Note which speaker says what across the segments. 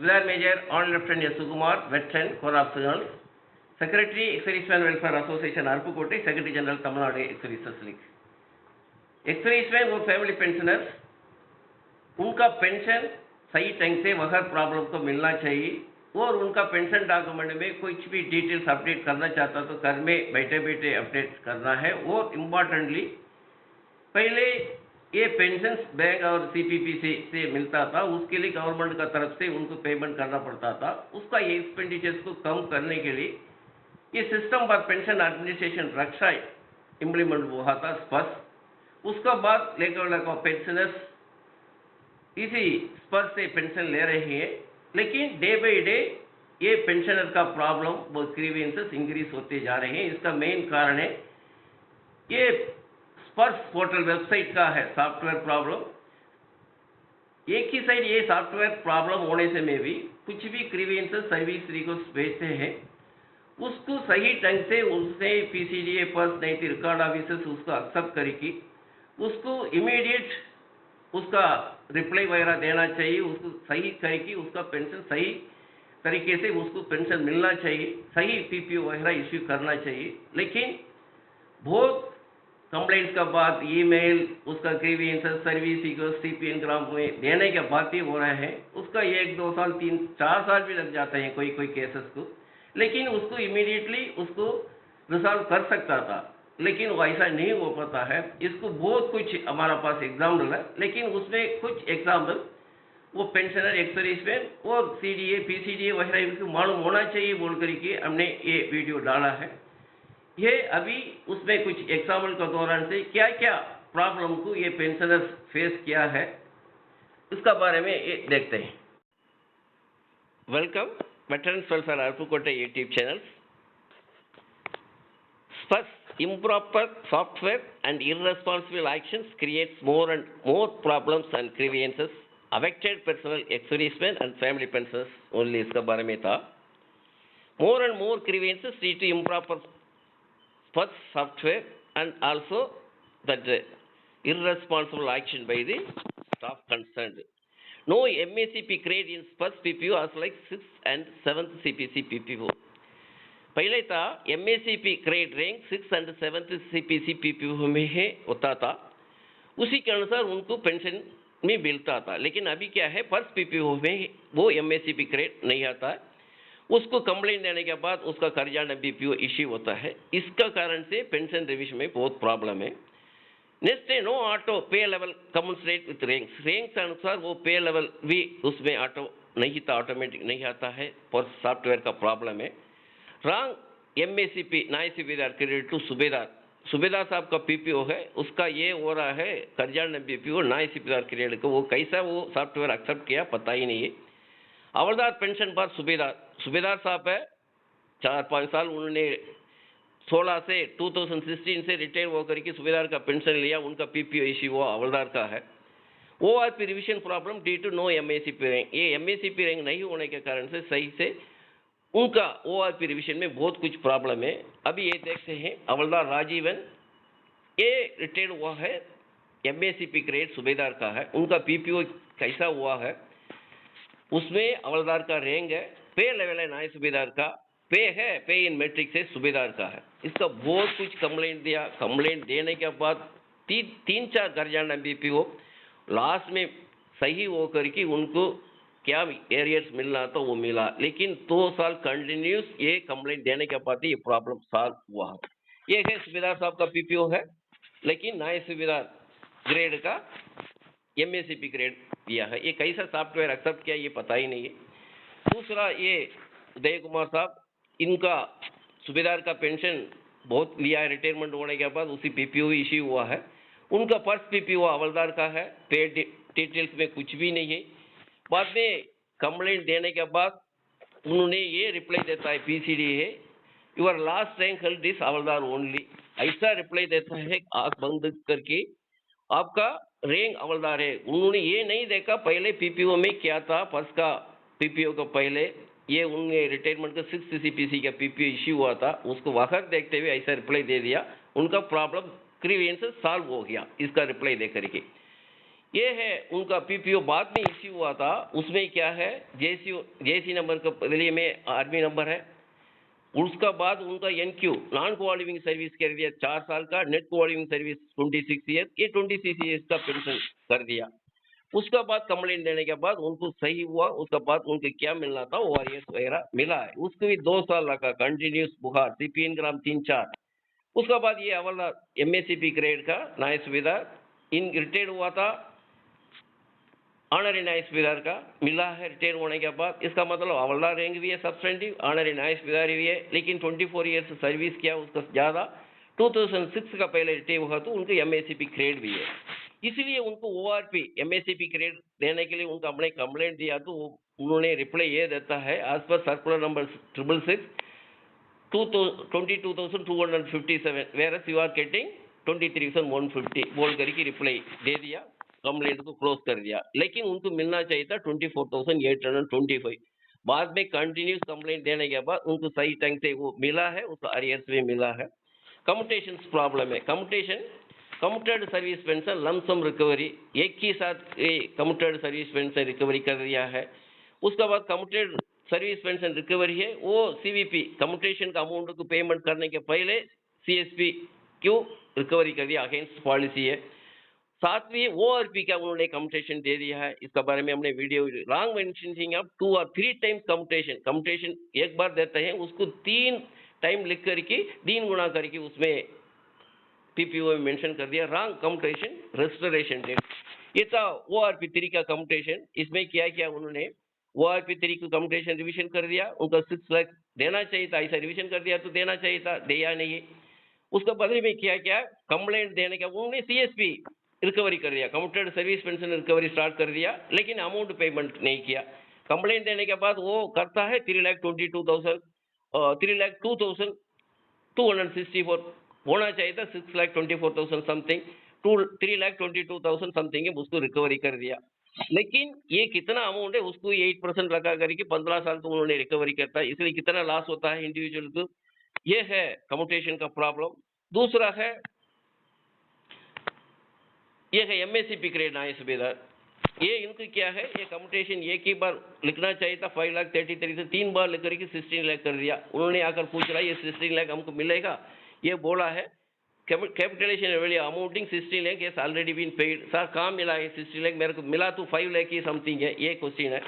Speaker 1: Subedar Major, on Lieutenant S. Sukumar, Veteran, Corps of Signals, Secretary, Ex-Servicemen Welfare Association, Arpukotte, Secretary General, Tamil Nadu Ex-Services League. Ex-Servicemen और family pensioners, उनका pension सही ढंग से वगैर problem को मिलना चाहिए और उनका पेंशन डॉक्यूमेंट में कुछ भी डिटेल्स अपडेट करना चाहता तो घर में बैठे बैठे अपडेट करना है। और इम्पॉर्टेंटली पहले ये पेंशन बैंक और सीपीपी से मिलता था, उसके लिए गवर्नमेंट का तरफ से उनको पेमेंट करना पड़ता था। उसका ये एक्सपेंडिचर्स को कम करने के लिए ये system for pension administration Raksha implement हुआ था स्पर्श। उसका बाद लेकर पेंशनर्स इसी स्पर्श से पेंशन ले रहे हैं, लेकिन डे बाई डे ये पेंशनर का प्रॉब्लम वो ग्रीवेंसेस इंक्रीज होते जा रहे हैं। इसका मेन कारण है ये स्पर्श पोर्टल वेबसाइट का है सॉफ्टवेयर प्रॉब्लम। एक ही साइड ये सॉफ्टवेयर प्रॉब्लम होने से में भी कुछ भी ग्रीवेंसेस सर्विस रिक्वेस्ट भेजते हैं, उसको सही ढंग से उसने पीसीडीए पर नहीं तो रिकॉर्ड ऑफिसर्स उसको एक्सेप्ट करके उसको इमीडिएट उसका रिप्लाई वगैरह देना चाहिए, उसको सही करके उसका पेंशन सही तरीके से उसको पेंशन मिलना चाहिए, सही पीपीओ वगैरह इश्यू करना चाहिए। लेकिन बहुत कंप्लेंट्स का बाद ईमेल उसका ग्रीवेंसेस सर्विस सीपीएन ग्राम में देने के बाद ही हो रहा है, उसका 1-2 साल 3-4 साल भी लग जाते हैं कोई कोई केसेस को। लेकिन उसको इमीडिएटली उसको रिजॉल्व कर सकता था, लेकिन वो ऐसा नहीं हो पाता है। इसको बहुत कुछ हमारा पास एग्जाम्पल है, लेकिन उसमें कुछ एग्जाम्पल वो पेंशनर एक्स-सर्विसमैन और सीडीए पीसीडीए वगैरह इनको मालूम होना चाहिए बोल करके हमने ये वीडियो डाला है। ये अभी उसमें कुछ एग्जाम्पल के दौरान से क्या क्या प्रॉब्लम को ये पेंशनर्स फेस किया है इसका बारे में ये देखते हैं। Welcome veterans welfare Aruppukottai YouTube channel. First, improper software and irresponsible actions creates more and more problems and grievances. Affected personnel, ex-servicemen and family pensioners only इसका बारे में था। More and more grievances due to improper first software and also that irresponsible action by the staff concerned. No MACP grade in first PPO as like 6th and 7th CPC PPO. पहले था MACP grade rank 6 and 7th CPC PPO में है होता था, उसी के अनुसार उनको पेंशन में मिलता था। लेकिन अभी क्या है, फर्स्ट PPO में वो MACP ग्रेड नहीं आता है, उसको कंप्लेंट देने के बाद उसका खर्जाना BPO इश्यू होता है। इसका कारण से पेंशन रिविजन में बहुत प्रॉब्लम है। नेक्स्ट है नो ऑटो पे लेवल कमेंसरेट विथ रैंक्स अनुसार वो पे लेवल भी उसमें ऑटो नहीं था, ऑटोमेटिक नहीं आता है, पर सॉफ्टवेयर का प्रॉब्लम है। रॉन्ग MACP नाय सूबेदार क्रेडिट टू सूबेदार साहब का PPO है, उसका ये हो रहा है खर्जाना BPO नाय सूबेदार क्रेडिट को वो कैसा वो सॉफ्टवेयर एक्सेप्ट किया पता ही नहीं है। हवलदार पेंशन पर सूबेदार साहब है 4-5 साल, उन्होंने 16 से 2016 से रिटायर होकर के सूबेदार का पेंशन लिया, उनका PPO इश्यू हुआ हवलदार का है। ORP revision problem due to no MACP rank, ये MACP रैंक नहीं होने के कारण से सही से उनका ORP रिविजन में बहुत कुछ प्रॉब्लम है। अभी ये देखते हैं हवलदार राजीवन, ये रिटायर हुआ है, MACP ग्रेड सूबेदार का है, उनका PPO कैसा हुआ है, उसमें हवलदार का रैंक है, पे लेवल है नाय सूबेदार का, पे है पे इन मैट्रिक से सूबेदार का है। इसका बहुत कुछ कंप्लेंट दिया, कंप्लेंट देने के बाद 3-4 खर्जाना BPO लास्ट में सही हो करके उनको क्या एरियर्स मिलना था वो मिला, लेकिन 2 साल कंटिन्यूस ये कंप्लेंट देने के बाद ये प्रॉब्लम सॉल्व हुआ। ये है सूबेदार साहब का PPO है, लेकिन नाय सूबेदार ग्रेड का MACP ग्रेड दिया है, ये कैसा सॉफ्टवेयर एक्सेप्ट किया ये पता ही नहीं है। दूसरा ये उदय कुमार साहब, इनका सूबेदार का पेंशन बहुत लिया है, रिटायरमेंट होने के बाद उसी PPO इश्यू हुआ है, उनका फर्स्ट PPO हवलदार का है, पे डिटेल्स में कुछ भी नहीं है। बाद में कंप्लेंट देने के बाद उन्होंने ये रिप्लाई देता है PCD है your last rank held this havildar only, ऐसा रिप्लाई देता है आंख बंद करके आपका रैंक हवलदार है। उन्होंने ये नहीं देखा पहले PPO में क्या था, फर्स्ट का PPO का पहले ये उन्हें रिटायरमेंट का 6th CPC का PPO इश्यू हुआ था, उसको वक्त देखते हुए ऐसा रिप्लाई दे दिया, उनका प्रॉब्लम ग्रीवेंसेस सॉल्व हो गया इसका रिप्लाई दे करके। ये है उनका पीपीओ बाद में इश्यू हुआ था, उसमें क्या है जेसी नंबर के बदले में आर्मी नंबर है। उसका बाद उनका एनक्यू नॉन क्वालिफिंग सर्विस कर दिया 4 साल का, नेट क्वालिफिंग सर्विस 26 ईयर्स, ये 26 ईयर्स का पेंशन कर दिया। उसका बाद कंप्लेंट देने के बाद उनको सही हुआ, उसका बाद उनको क्या मिलना था ओआरएस वगैरह मिला है। उसको भी 2 साल लगा कंटिन्यूस बुखार, सीपीएन ग्राम 3-4। उसका बाद ये हवलदार एमएससीपी ग्रेड का न्याय सुबेदार इन रिटायर्ड हुआ था, ऑनरी न्याय सुबेदार का मिला है रिटायर होने के बाद। इसका मतलब हवलदार रैंक भी है सब्सटेंटिव, ऑनरी न्याय सुबेदार भी है, लेकिन 24 ईयर्स सर्विस किया उसका ज़्यादा। 2006 का पहले रिटायर हुआ तो उनको एमएससीपी ग्रेड भी है, इसलिए उनको ओआरपी एमएससीपी ग्रेड देने के लिए उनको हमने कंप्लेंट दिया तो उन्होंने रिप्लाई ये देता है, एज पर circular number 666 22,257 whereas you are getting 23,150 बोल करके रिप्लाई दे दिया, कंप्लेंट को क्लोज कर दिया। लेकिन उनको मिलना चाहिए था 24,825। बाद में कंटिन्यूस कंप्लेंट देने के बाद उनको सही ढंग से वो मिला है, उसको अरियर्स में मिला है। कम्यूटेशन प्रॉब्लम है, commuted service pension lump sum recovery एक ही साथ कम्यूटेड सर्विस पेंशन रिकवरी कर दिया है। उसके बाद कम्यूटेड सर्विस पेंशन रिकवरी है, वो सीवीपी कम्यूटेशन का अमाउंट को पेमेंट करने के पहले सीएसपी क्यों रिकवरी कर दिया, अगेंस्ट पॉलिसी है। सातवीं ओआरपी का उन्होंने कम्यूटेशन दे दिया है, इसका बारे में हमने वीडियो रॉन्ग मेंशनिंग ऑफ 2 और 3 टाइम्स कम्यूटेशन एक बार देते हैं उसको 3 टाइम लिख करके 3 गुना करके उसमें पीपीओ में मेंशन कर दिया, रॉन्ग कम्यूटेशन रेस्टोरेशन डेट। ये था ओआरपी 3 का कम्यूटेशन। इसमें क्या किया उन्होंने, ओआरपी 3 को कम्यूटेशन रिविजन कर दिया, उनका 6 लाख देना चाहिए था, ऐसा रिविजन कर दिया तो देना चाहिए था, दिया नहीं। उसके बदले में क्या किया, कंप्लेंट देने का उन्होंने सीएसपी रिकवरी कर दिया, commuted service pension recovery start कर दिया, लेकिन अमाउंट पेमेंट नहीं किया। कंप्लेंट देने के बाद वो करता है 3,22,000 3,02,264 होना चाहिए था, 6,24,000 समथिंग 3,22,000 समथिंग उसको रिकवरी कर दिया। लेकिन ये कितना अमाउंट है उसको 8% लगा करके 15 साल तो उन्होंने रिकवरी करता है, इसलिए कितना लॉस होता है इंडिविजुअल को, ये है कम्यूटेशन का प्रॉब्लम। दूसरा है ये है एमएससीपी ग्रेड न्याय सुबेदार, ये इनको क्या है, ये कम्यूटेशन एक ही बार लिखना चाहिए था 5,33,000 से 3 बार लिख करके 16 लाख कर दिया। उन्होंने आकर पूछ रहा है ये 16 लाख हमको मिलेगा, ये बोला है capitalization value amounting 16 lakh is already been paid. Sir कहाँ मिला है 16 लाख, मेरे को मिला तो 5 लाख ही समथिंग है, ये क्वेश्चन है।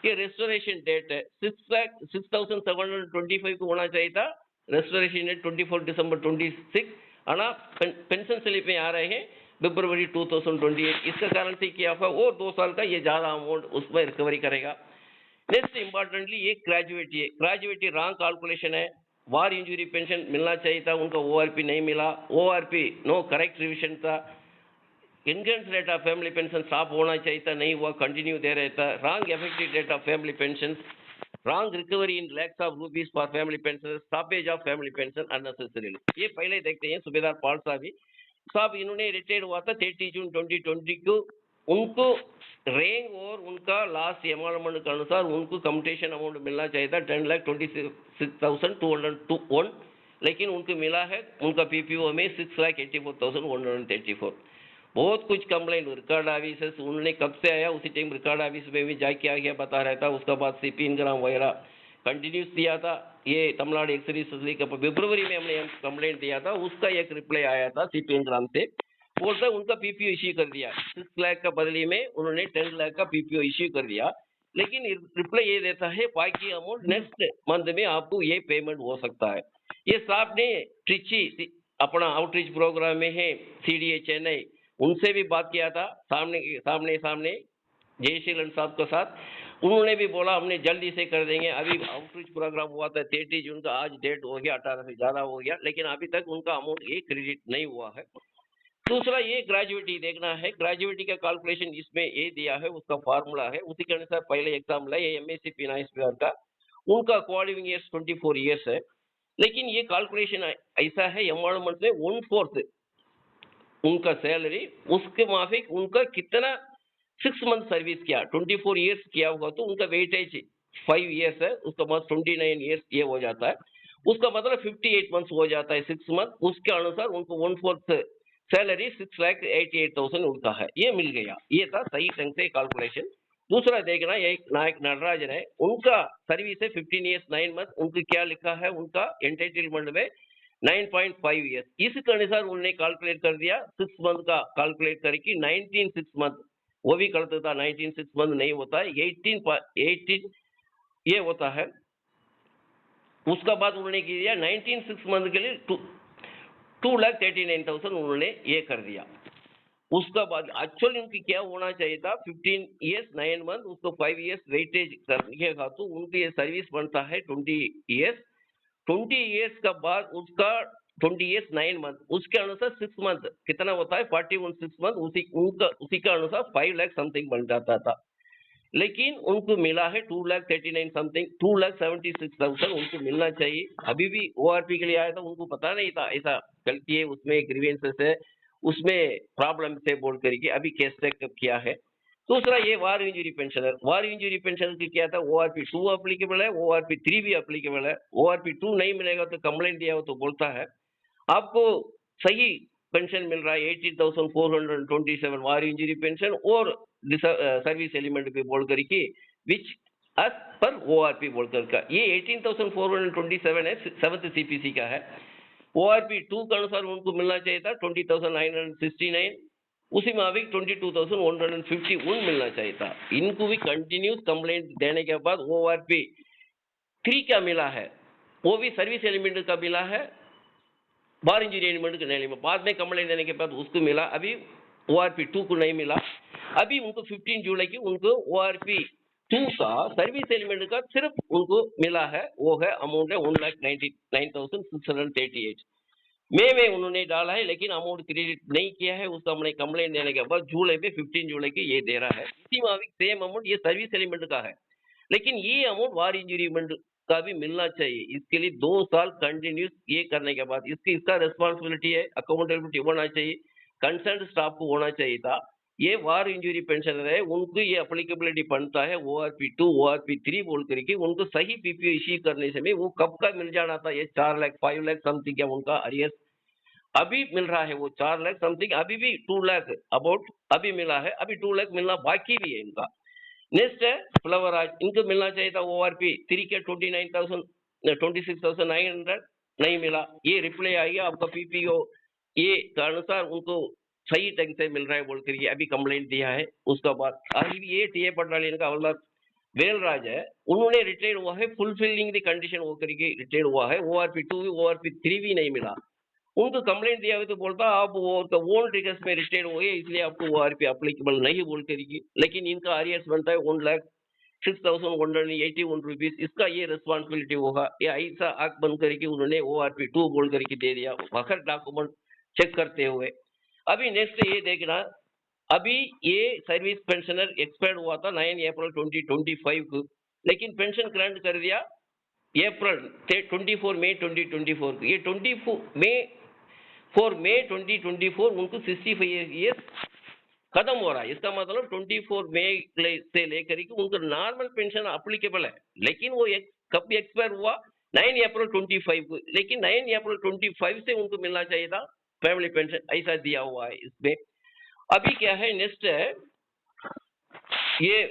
Speaker 1: ये रेस्टोरेशन डेट है 6,725 को होना चाहिए था, रेस्टोरेशन डेट 24 दिसंबर 26, आना पेंशन स्लिप में आ रहे हैं फरवरी 2028। इसका कारण से क्या हुआ, वो 2 साल का ये ज़्यादा अमाउंट उसमें रिकवरी करेगा। नेक्स्ट इंपॉर्टेंटली ये ग्रेजुएटी रॉन्ग कैलकुलेशन है, वार इंजरी पेंशन मिलना चाहिए था, उनका ओआरपी नहीं मिला, ओआरपी नो करेक्ट रिविजन था, income rate of family pension stop होना चाहिए था, नहीं हुआ, कंटिन्यू दे रहता, wrong effective date of family pension, wrong recovery in lakhs of rupees for family pension, stoppage of family pension unnecessarily. ये पहले देखते हैं सुबेदार पाल साहब इन्होंने रिटायर हुआ था 30 जून 2020 को, उनको रैंक और उनका लास्ट एमआरमेंट के अनुसार उनको कम्यूटेशन अमाउंट मिलना चाहिए था 10,26,201, लेकिन उनको मिला है उनका पीपीओ में 6,84,134। बहुत कुछ कंप्लेंट रिकॉर्ड ऑफिस उन्होंने कब से आया, उसी टाइम रिकॉर्ड ऑफिस में भी जाके आ गया बता रहा था। उसके बाद सीपीएन ग्राम वगैरह कंटिन्यूस दिया था, ये तमिलनाडु एक्सरी का फरवरी में हमने कंप्लेंट दिया था, उसका एक रिप्लाई आया था सीपीएन ग्राम से, बोलता उनका पीपीओ इश्यू कर दिया, 6 लाख का बदले में उन्होंने 10 लाख का पीपीओ इश्यू कर दिया, लेकिन रिप्लाई ये देता है बाकी अमाउंट नेक्स्ट मंथ में आपको ये पेमेंट हो सकता है। ये साहब ने ट्रिची अपना आउटरीच प्रोग्राम में है सीडीए चेन्नई, उनसे भी बात किया था सामने जयशीलन साहब के साथ, उन्होंने भी बोला हमने जल्दी से कर देंगे। अभी आउटरीच प्रोग्राम हुआ था 30 जून का, आज डेट हो गया 18 से ज़्यादा हो गया, लेकिन अभी तक उनका अमाउंट ये क्रेडिट नहीं हुआ है। दूसरा ये ग्रेजुएटी देखना है, ग्रेजुएटी का कैलकुलेशन इसमें ये दिया है, उसका फार्मूला है, उसी के अनुसार पहले एग्जाम ला, ये एमएससीपी नाइसपीआर का उनका क्वालिफिकेशन ईयर्स 24 ईयर्स है, लेकिन ये कैलकुलेशन ऐसा है एनवायरमेंट में 1/4 उनका सैलरी, उसके माफिक उनका कितना 6 मंथ सर्विस किया, 24 ईयर्स किया होगा तो उनका वेटेज 5 ईयर्स है, उसका बाद 29 ईयर्स ये हो जाता है, उसका मतलब 58 मंथ्स हो जाता है 6 मंथ, उसके अनुसार उनको 1/4 सैलरी 6,88,000 उनका है, ये मिल गया। ये था सही ढंग से कैलकुलेशन। दूसरा देखना, एक नायक नटराजन है, उनका सर्विस है 15 ईयर्स 9 मंथ, उनको क्या लिखा है, उनका एंटाइटलमेंट में 9.5 ईयर्स। इसके अनुसार उन्होंने कैलकुलेट कर दिया 6 मंथ का कैलकुलेट करके 19 6 मंथ, वो भी गलत था, 19 6 मंथ नहीं होता है, 18 ये होता है। उसका बाद उन्होंने किया 19 6 मंथ के लिए 2,39,000 उन्होंने ये कर दिया। उसका बाद एक्चुअली उनकी क्या होना चाहिए था, 15 ईयर्स 9 मंथ, उसको 5 ईयर्स वेटेज करने का, तो उनकी ये सर्विस बनता है 20 ईयर्स। 20 ईयर्स का बाद उसका 20 ईयर्स 9 मंथ, उसके अनुसार 6 मंथ कितना होता है, 41 6 मंथ, उसी का अनुसार 5 लाख समथिंग बन जाता था। लेकिन उनको मिला है 2,39,000 समथिंग, 2,76,000 उनको मिलना चाहिए। अभी भी ओआरपी के लिए आया था, उनको पता नहीं था ऐसा गलती है, उसमें ग्रीवेंसेस है, उसमें प्रॉब्लम से बोल करके अभी केस टेकअप किया है। दूसरा ये वार इंजरी पेंशनर, वार इंजरी पेंशनर की क्या था, ORP 2 अप्लीकेबल है, ORP 3 भी अप्लीकेबल है। ORP 2 नहीं मिलेगा तो कंप्लेंट दिया हो तो बोलता है आपको सही पेंशन मिल रहा है 18,427 वार इंजरी पेंशन और सर्विस एलिमेंट पे बोल करके विच एज पर ORP बोलकर का, ये 18,427 है, 7th CPC का है। ORP 2 के अनुसार उनको मिलना चाहिए था 20,969, उसी माफिक 22,151 मिलना चाहिए था। इनको भी कंटिन्यूस कंप्लेंट देने के बाद ORP 3 क्या मिला है, वो भी सर्विस एलिमेंट का मिला है, बार इंजरी एलिमेंट को नहीं मिला, बाद में कंप्लेंट देने के बाद उसको मिला, अभी ORP 2 को नहीं मिला। अभी उनको 15 जुलाई की उनको ORP 2 का सर्विस एलिमेंट का सिर्फ उनको मिला है, वो है अमाउंट है 1,99,638 में उन्होंने डाला है, लेकिन अमाउंट क्रेडिट नहीं किया है। उसका हमने कंप्लेंट देने के बाद जुलाई में 15 जुलाई की ये दे रहा है। इसी माफिक सेम अमाउंट ये सर्विस एलिमेंट का है, लेकिन ये अमाउंट वार इंजरी का भी मिलना चाहिए। इसके लिए 2 साल कंटिन्यूस ये करने के बाद इसका रिस्पॉन्सिबिलिटी है, अकाउंटेबिलिटी होना चाहिए, कंसर्न स्टाफ को होना चाहिए था। ये वार इंजरी पेंशनर है, उनको ये अप्लीकेबिलिटी बनता है ORP 2 ORP 3 बोल करके, उनको सही PPO इश्यू करने से वो कब का मिल जाना था, ये 4 लाख 5 लाख समथिंग क्या उनका अरियर्स अभी मिल रहा है, वो 4 लाख समथिंग, अभी भी 2 लाख अबाउट अभी मिला है, अभी 2 लाख मिलना बाकी भी है इनका। नेक्स्ट है फ्लावराज, इनको मिलना चाहिए था ORP 3 के 26,900 नहीं मिला। ये रिप्लाई आई है आपका PPO ये के अनुसार उनको सही ढंग से मिल रहा है बोल कर अभी कंप्लेंट दिया है। उसका बाद अभी ये TA बटालियन का हवलदार वेलराज है, उन्होंने रिटायर हुआ है, फुलफिलिंग द कंडीशन वो करके रिटायर हुआ है। ORP 2 ORP 3 भी नहीं मिला, उनको कंप्लेंट दिया हुआ तो बोलता आप वो ओन रिगर्स में रिटायर हो गए, इसलिए आपको ORP अप्लीकेबल नहीं बोल करेगी। लेकिन इनका आरियर्स बनता है 1,06,181 रुपीज, इसका ये रिस्पॉन्सिबिलिटी होगा। ये ऐसा आंख बंद करके उन्होंने ORP 2 बोल करके दे दिया वखर डॉक्यूमेंट चेक करते हुए। अभी नेक्स्ट ये देखना, अभी ये सर्विस पेंशनर एक्सपायर हुआ था 9 अप्रैल 2025 को, लेकिन पेंशन ग्रांट कर दिया अप्रैल 24 मई 2024 को। ये 24 मई 2024 उनको 65 ईयर्स खत्म हो रहा है। इसका मतलब 24 मई से लेकर के उनको नॉर्मल पेंशन अप्लीकेबल है, लेकिन वो कब एक्सपायर हुआ 9 अप्रैल 25 को, लेकिन 9 अप्रैल 25 से उनको मिलना चाहिए था फैमिली पेंशन, ऐसा दिया हुआ है इसमें। अभी क्या है नेक्स्ट है ये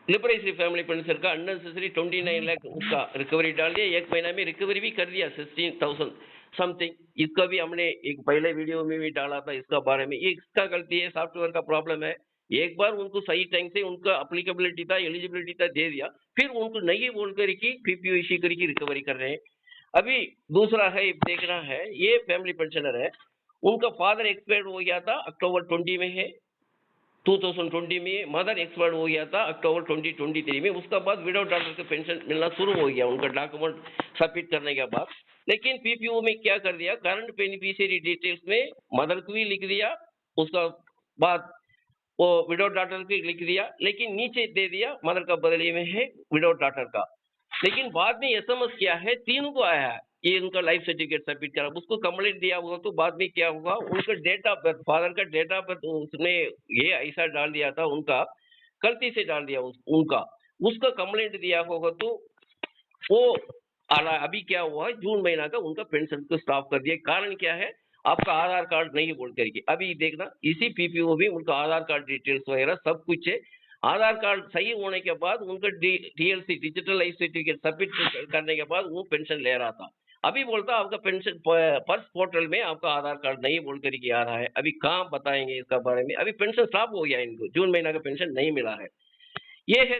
Speaker 1: लिबरेटरी फैमिली पेंशन का अननेसेसरी 29 लाख उसका रिकवरी डाल दिया, एक महीना में रिकवरी भी कर दिया 16,000 समथिंग। इसका भी हमने एक पहले वीडियो में भी डाला था इसका बारे में। ये इसका गलती है, सॉफ्टवेयर का प्रॉब्लम है। एक बार उनको सही टाइम से उनका अप्लीकेबिलिटी था, एलिजिबिलिटी था, दे दिया, फिर उनको नहीं बोल करके PPO इश्यू करके रिकवरी कर रहे हैं। अभी दूसरा है देखना है, ये फैमिली पेंशनर है, उनका फादर एक्सपायर हो गया था अक्टूबर 20 में है 2020 में, मदर एक्सपायर हो गया था अक्टूबर 2023 में। उसका बाद विदाउट डॉक्टर का पेंशन मिलना शुरू हो गया उनका डॉक्यूमेंट सबमिट करने के बाद। लेकिन PPO में क्या कर दिया, करंट बेनिफिशियरी डिटेल्स में मदर को भी लिख दिया, उसका बाद वो विदाउट डॉक्टर को लिख दिया, लेकिन नीचे दे दिया मदर का बदले में है विदाउट डॉक्टर का। लेकिन बाद में SMS क्या है, तीनों को आया है ये उनका लाइफ सर्टिफिकेट सबमिट करा, उसको कंप्लेंट दिया होगा तो बाद में क्या होगा, उनका डेट ऑफ बर्थ, फादर का डेट ऑफ बर्थ उसने ये ऐसा डाल दिया था, उनका गलती से डाल दिया उनका, उसका कंप्लेंट दिया होगा तो वो अभी क्या हुआ है, जून महीना का उनका पेंशन को स्टॉप कर दिया। कारण क्या है, आपका आधार कार्ड नहीं बोल करके। अभी देखना इसी पीपीओ में उनका आधार कार्ड डिटेल्स वगैरह सब कुछ है। आधार कार्ड सही होने के बाद उनका DLC digital life certificate submit करने के बाद वो पेंशन ले रहा था। अभी बोलता आपका पेंशन फर्स्ट पोर्टल में आपका आधार कार्ड नहीं बोल करके आ रहा है। अभी कहाँ बताएंगे इसका बारे में? अभी पेंशन स्टॉप हो गया, इनको जून महीना का पेंशन नहीं मिला है। ये है